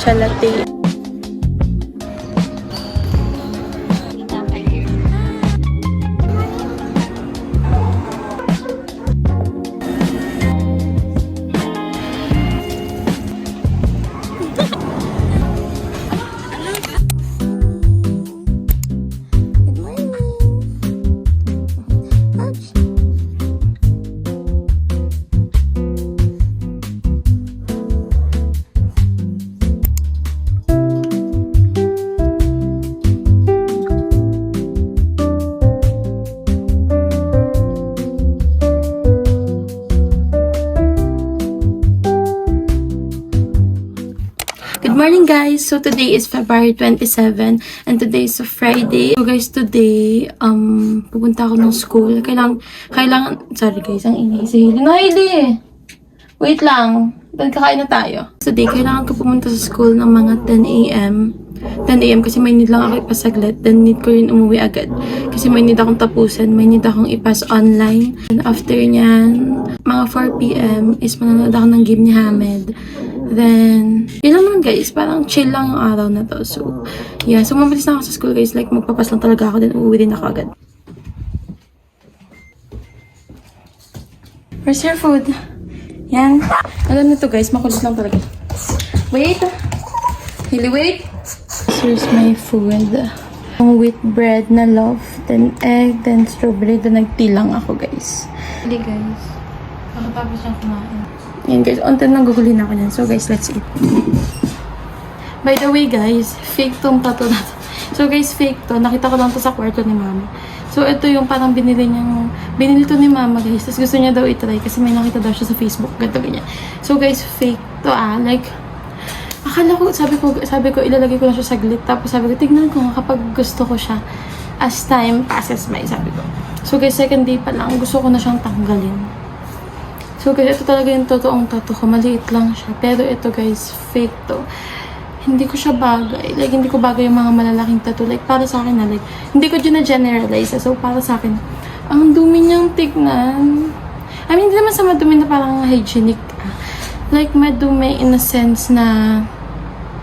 Latte. Good morning guys! So today is February 27 and today is a Friday. So guys, today, pupunta ako ng school. Kailangan, sorry guys, ang ingay si Hailey. No, Hailey! Wait lang. Kakain na tayo. Today, kailangan ko pumunta sa school ng mga 10 a.m. 10 a.m. kasi may need lang ako ipasaglit. Then need ko rin umuwi agad. Kasi may need akong tapusin. May need akong ipas online. And after nyan, mga 4 p.m. is manonood ako ng game ni Hamed. Then, yun lang naman guys. Parang chill lang yung araw na to. So, yeah. So, mabilis na ako sa school guys. Like, magpapas lang talaga ako. Then, uuwi din ako agad. Where's your food? Yan. Alam na to guys. Makulit lang talaga. Wait. Hailey, wait. Here's my food. Wheat bread na love. Then egg. Then strawberry. Then nag-tea lang ako guys. Hindi guys. Nakatapos siyang kumain. Yan guys, on time nang gugulin ako yan. So guys, let's eat. By the way guys, fake tong tattoo na to. So guys, fake to. Nakita ko lang to sa kwarto ni mama. So ito yung parang binili to ni mama guys. Tapos gusto niya daw itry kasi may nakita daw siya sa Facebook. Ganito ganyan. So guys, fake to Like, akala ko, sabi ko ilalagay ko lang siya saglit. Tapos sabi ko, tignan ko nga kapag gusto ko siya. As time passes by, sabi ko. So guys, second day pa lang, gusto ko na siyang tanggalin. So guys, ito talaga yung totoong tattoo ko. Maliit lang siya. Pero ito guys, fake to. Hindi ko siya bagay. Like, hindi ko bagay yung mga malalaking tattoo. Like, para sa akin na, like, hindi ko dyan na-generalize. So, para sa akin, ang dumi niyang tignan. I mean, hindi naman sa madumi na parang hygienic. Like, madumi in a sense na,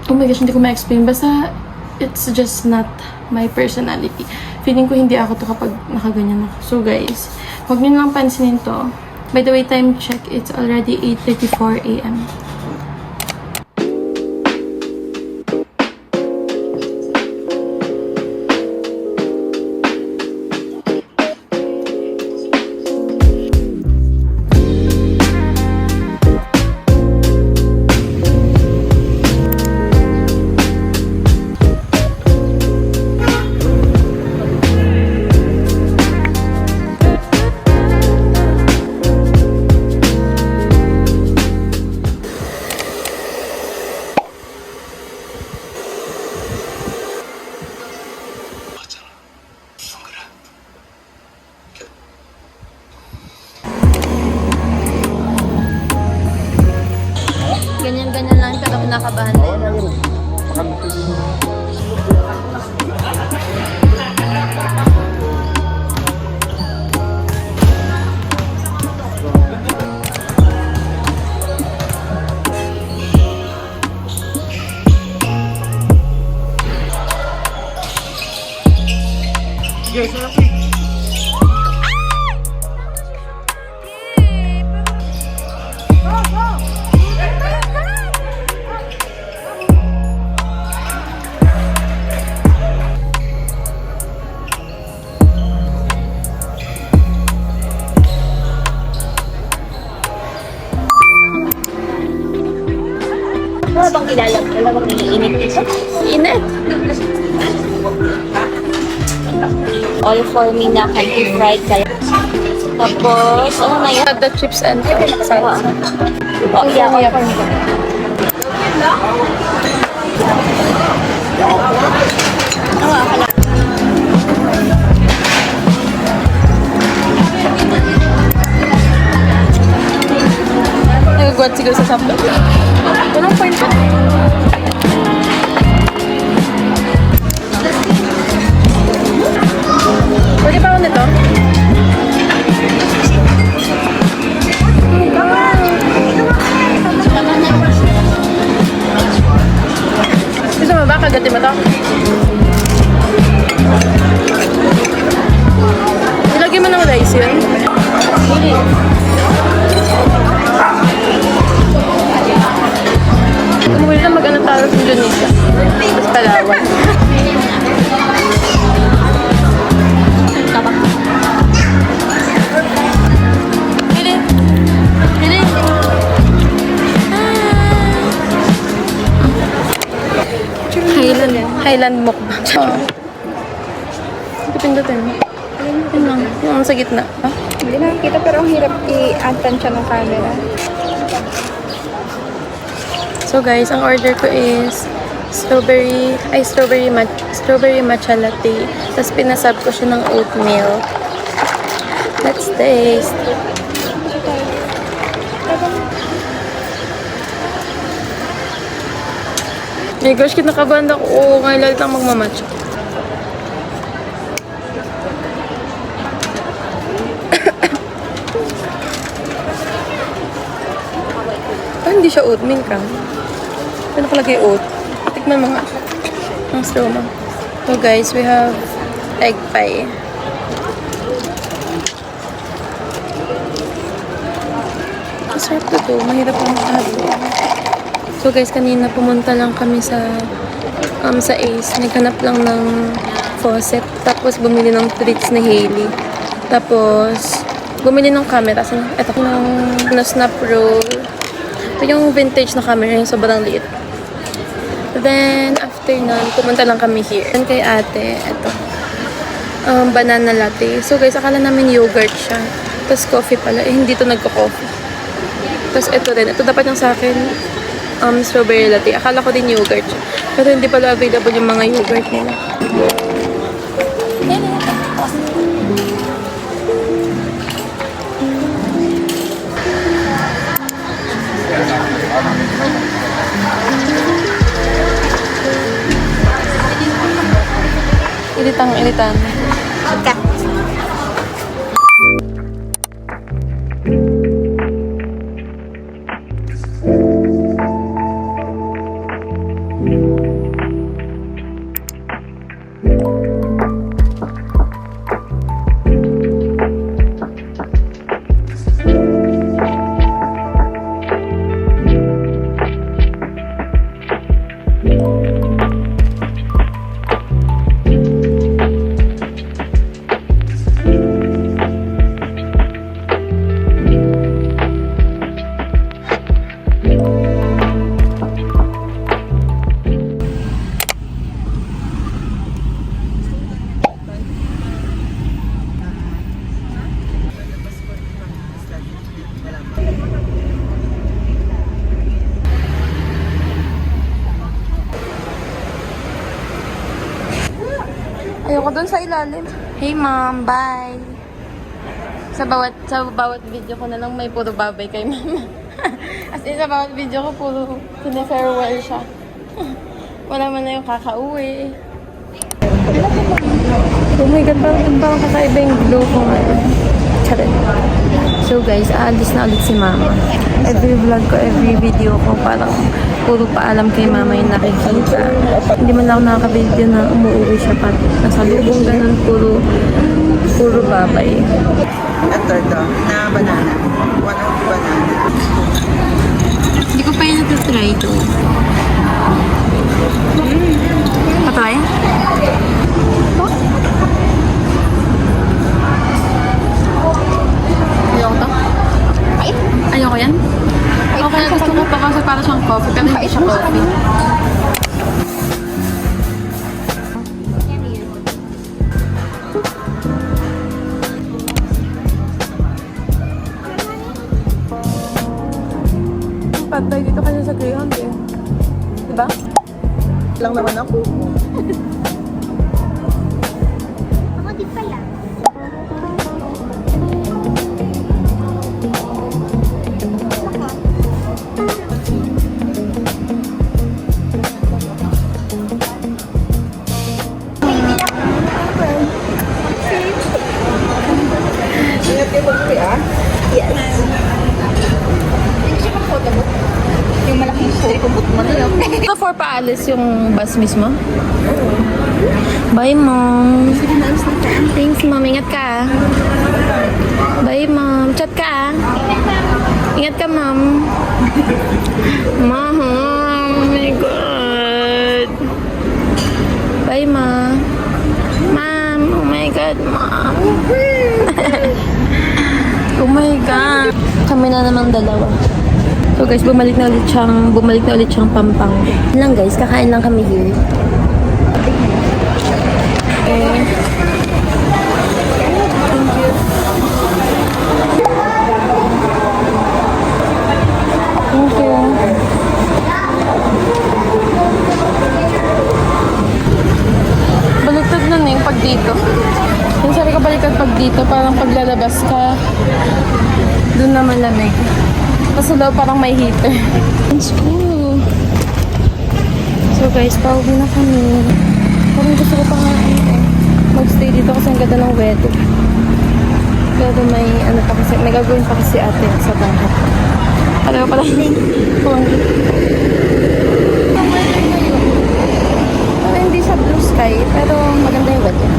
oh my gosh, hindi ko ma-explain. Basta, it's just not my personality. Feeling ko hindi ako to kapag nakaganyan ako. So guys, huwag niyo lang pansinin to. By the way, time check, it's already 8:34 a.m. Ganyan-ganyan lang kapag nakabahan na yun. Ano bang kilala mo? Wala bang iinit ito? Init! All for me na country fried kaya. Tapos, ano na yun? The chips and salsa. Oh, yeah, all for me. Ano akala? Nagagawad siguro sa saplo. Walang point pa. Pwede pa ako nito? Kagati ba ito? Ilagay mo ng rice yun? Hindi. Umuwi na mag-ano tayo sa Indonesia. Tapos Palawan. Hili. Hili. Highland mukbang. Pindutin. Yun lang. Yung sa gitna. Ah? Hindi nakikita pero ang hirap i-antan siya ng camera. So guys, ang order ko is strawberry matcha latte. Tapos pinasab ko siya ng oatmeal. Let's taste. My gosh, kinakabahan ako. Oo, ngayon lalit lang magmamatcha. Hindi siya oatmeal ka. Ano nakalagay oat? Tikman mo nga. Ang straw mo. So guys, we have egg pie. Masarap na to. Mahirap ang habo. So guys, kanina pumunta lang kami sa Ace. Naghanap lang ng faucet. Tapos bumili ng treats ni Hailey. Tapos bumili ng camera. Ito ng snap roll. Ito yung vintage na camera, yung sobrang liit. Then, after nun, pumunta lang kami here. Then kay ate, ito. Banana latte. So guys, akala namin yogurt siya. Tapos coffee pala. Eh, hindi to nagko-coffee. Tapos ito rin. Ito dapat yung sa akin, strawberry latte. Akala ko din yogurt siya. Pero hindi pala available yung mga yogurt nila. Ilitan. Ayoko dun sa ilalim. Hey mom, bye! Sa bawat video ko na lang may puro babay kay mama. As in, sa bawat video ko puro sine-farewell siya. Wala man na yung kakauwi. Oh my God, parang kakaiba yung glow ko ngayon. Charin. So guys, aalis na ulit si mama. Every vlog ko, every video ko, parang puro paalam kay mama yung nakikita. Hindi man ako nakaka-video na umuwi siya pati. Nasa lubong ganun, puro babay. Ito, na banana. One of banana. Hindi ko pa yun natutry ito. Patry? Ayoko to? Ayoko yan? Okay, gusto ko pa kasi para siyang coffee, pero hindi siya coffee. Patay dito kasi sa Greyhound eh. Diba? Lang naman ako. Ako di pala. Ingat kayo pag-uwi ah. Yes. Hindi siya pang photo book. Yung malaking photo book mo na yun. Ito for paalis yung yung bus mismo? Bye, Mom. Thanks, Mom. Ingat ka. Bye, Mom. Chat ka. Ingat ka, Mom. Mom. Oh my God. Bye, Ma. Mom. Oh my God, Mom. Oh my God. Kami na namang dalawa. So guys, bumalik na ulit siyang Pampanga. Yun lang guys, kakain lang kami here. Okay. Thank you. Thank you. Baliktad nun eh, pag dito. Yung sabi ko baliktad pag dito, parang paglalabas ka, dun na malamig. Kasi daw parang may heater. Let's go. So guys, pauwi na kami. Parang gusto ko pa nga magstay dito kasi ang ganda ng weather. Pero may ano pa kasi, may gagawin pa kasi ate sa bahay. Alam mo pala kung parang hindi siya blue sky, pero maganda yung weather.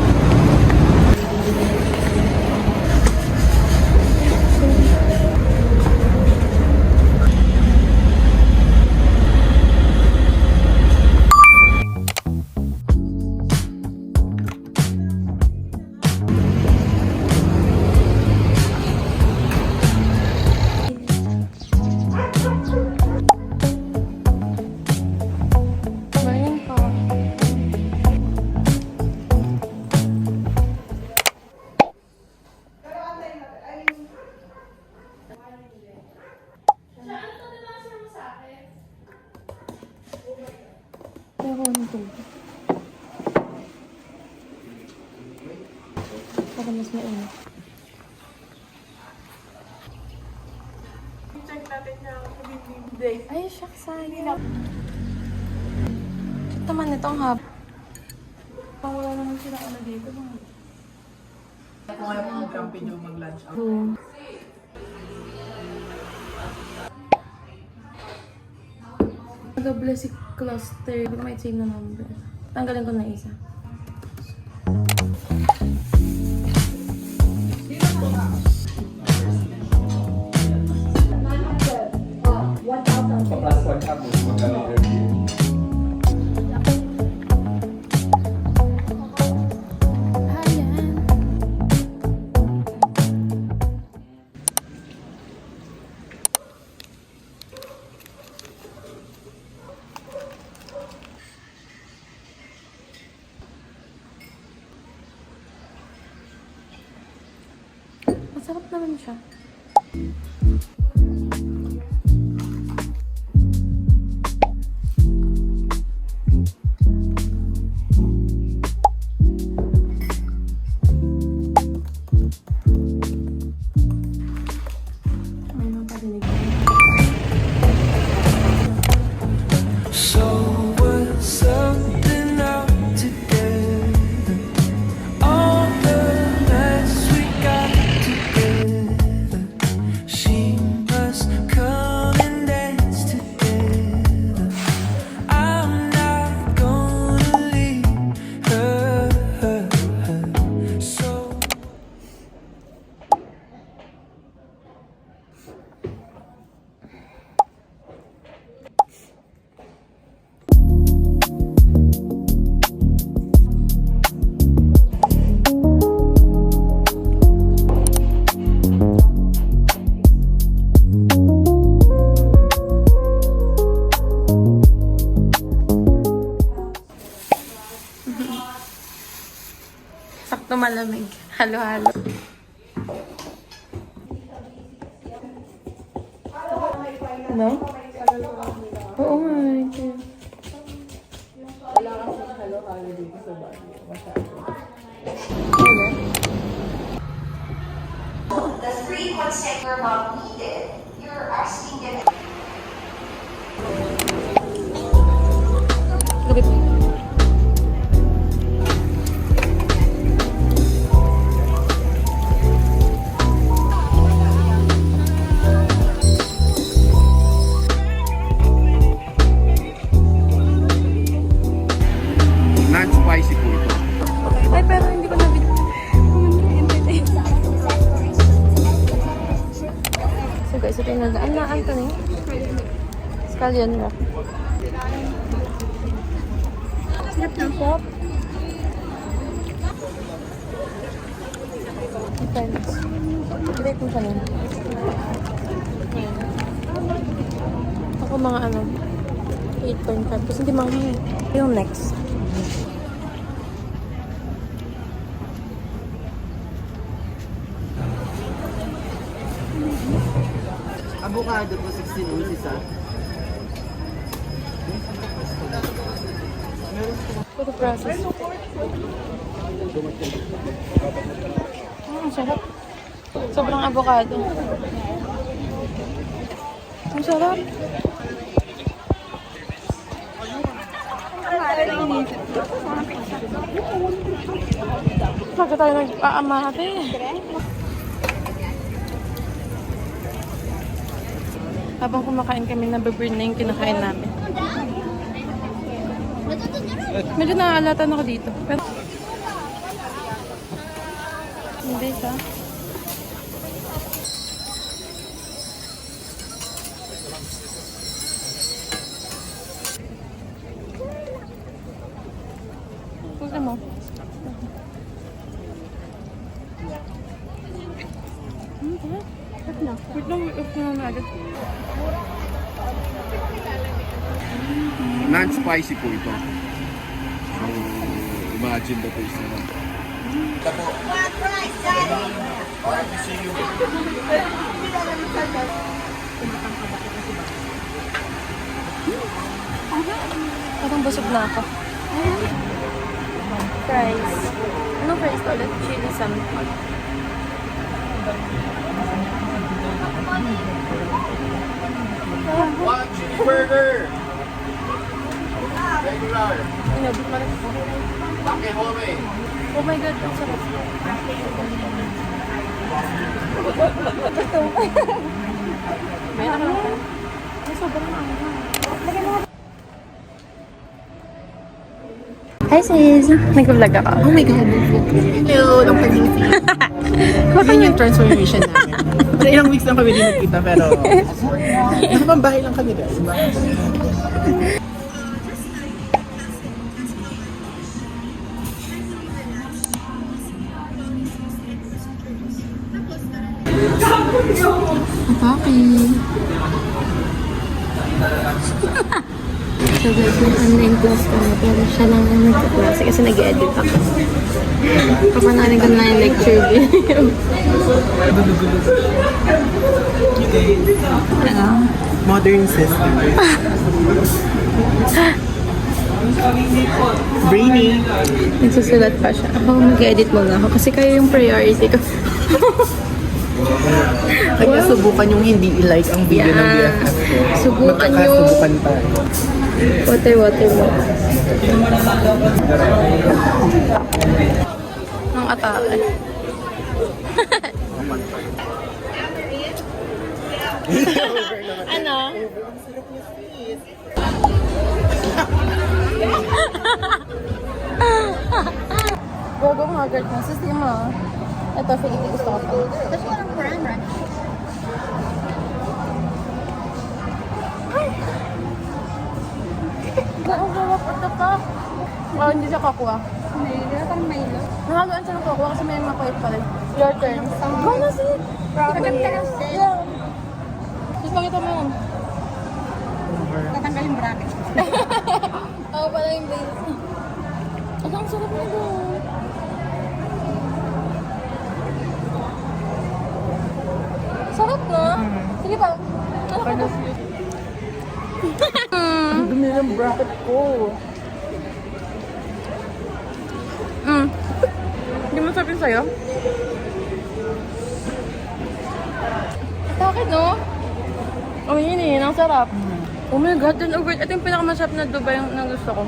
Para mas mainit. Check natin yung day. Ay, shucks, sayang. Check naman itong hub. Wala naman sila ano dito. Kung ayaw mo mag-camping yung mag-lunch out. Nag-blessing cluster. Hindi ko may save na number. Tanggalin ko na isa. Masarap naman siya. May mga parinig. So we're something out together. All the nights we got together. She must come and dance together. I'm not gonna leave her. So Sakto malamig. Halo-halo. No? Oo nga. The 3 you're not needed, you're asking them. Gabi po. Italian wrap. Sarap ng shop. Depends. Rate mo kanina. Ako mga 8.5 kasi hindi mahal eh. Yung next. Avocado po 16 ounces ah. Puro process. Ang sarap. Sobrang avocado. Ang sarap. Pagka tayo nag-aamate. Habang kumakain kami, nababurn na yung kinakain namin. Medyo naaalatan ako dito. Pero hindi siya. Pusa mo. Wait lang, wait lang agad. Non-spicy po ito. So, imagine the taste naman. Parang busog na ako. Fries. Anong fries ulit? Chili something. One chili burger! Regular! Inabot mo rin ako. Bakit home? Oh my God, ang sarap. May naman. Ay, sobrang ano. Hi sis! Nag-vlog ako. Oh my God. Hello, long time no see. Yun yung transformation namin. So, ilang weeks lang kami din nagkita, pero nakapambahay lang kami guys. So guys, may online class kami, pero siya lang ang nagka-klase kasi nag-edit ako. Kapanarin ko na yung lecture video. Ano? Modern system. Brainy. Nagsusulat pa siya. Ako mag-edit muna ako kasi kayo yung priority ko. Kaya subukan yung hindi i-like ang video ng BFF ko. Subukan Magkakasubukan pa. Water mo. Ang atake. Ano? Gogo mga girl na. Sistema. Ito, Philippine gusto ko pa. Tapos walang brand, right? Ang sarap. What the fuck? Oh, hindi siya kakuha. Hindi, di ba parang Milo? Nakagaan siya ng kakuha kasi may makuha pa rin. Your turn. Go na si. Maganda lang sis. Yeah. Just pakita mo yun. Tatanggal yung bracket. Ako pala yung base. Ang sarap na doon. Sarap na. Sige pa. Ano ka na? Dumi ng bracket ko. Hindi mo sabihin sa'yo? Sa akin, no? Oh, yun eh. Ang sarap. Oh my God, then over. Ito yung pinakamasarap na Dubai yung gusto ko.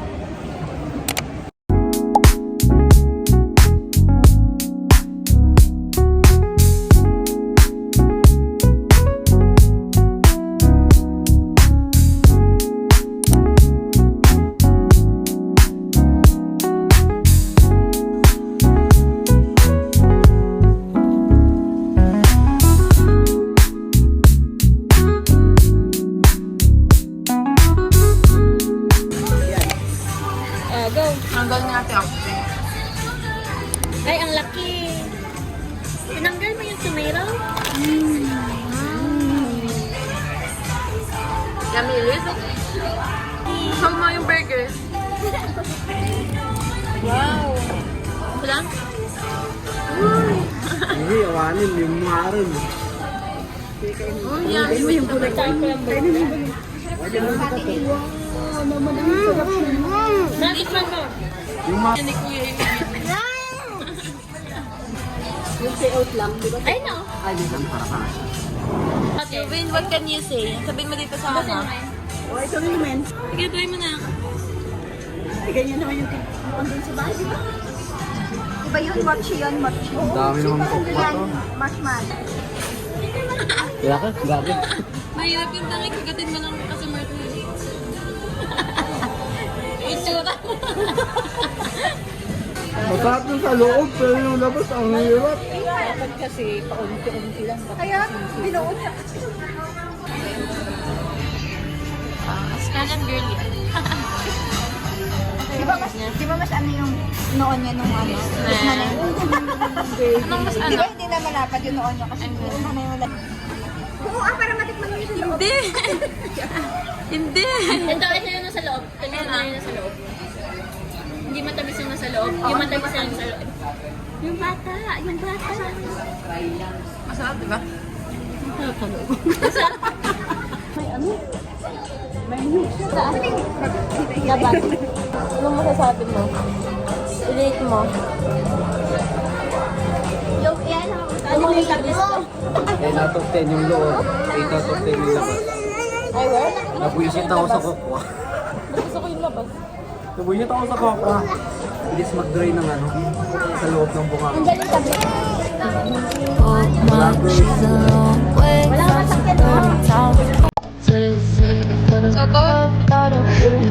Go. Tanggal ni ate ako. Ay, ang laki. Tinanggal mo yung tomato? Yummy, Liz. Saan mo yung burger? Wow. Wala? Hindi, awanin, yung marin. Oh, yummy mo yung burger. Natikman mo. Yan ni Kuya yung Ay, no. Win, what can you say? Sabihin mo dito sa mama. Oh, ito rin naman. Sige, try mo na. Ganyan naman yung kondon sa bahay, di ba? Iba yun, mochi yun, mochi. Ang dami naman pokwa Yan, to. marshmallow. Kaya ka? Gabi. Mahirap yung tangi, kagatin mo lang kasi Martin. Itsura. Masarap yung sa loob, pero yung labas, ang hirap. Dapat kasi paunti-unti lang. Kaya, binuot niya. Australian girl yan. Di ba mas ano yung noon niya nung ano? Gitna na yun. Anong mas Di ano? ba hindi na malapad yung noon niya kasi gitna na yung Kumuha para matikman mo yung loob. Hindi. Hindi. Ito yung nasa loob. Ito yung nasa loob. Hindi matamis yung nasa loob. Yung matamis yung nasa loob. Yung bata. Yung bata. Masarap, di ba? Dapat. Anong masasabi mo? I-rate mo. Yung yan, Ano yung labis mo? 10 out of 10 yung loob, 8 out of 10 yung labas. Ay, where? Nabuisit ako sa kokwa. Gusto ko yung labas. Nabuisit ako sa kokwa. Bilis mag-dry ng ano, sa loob ng bukang. Ang galing sabi. Wala bro. Wala ka sakit mo. So, go.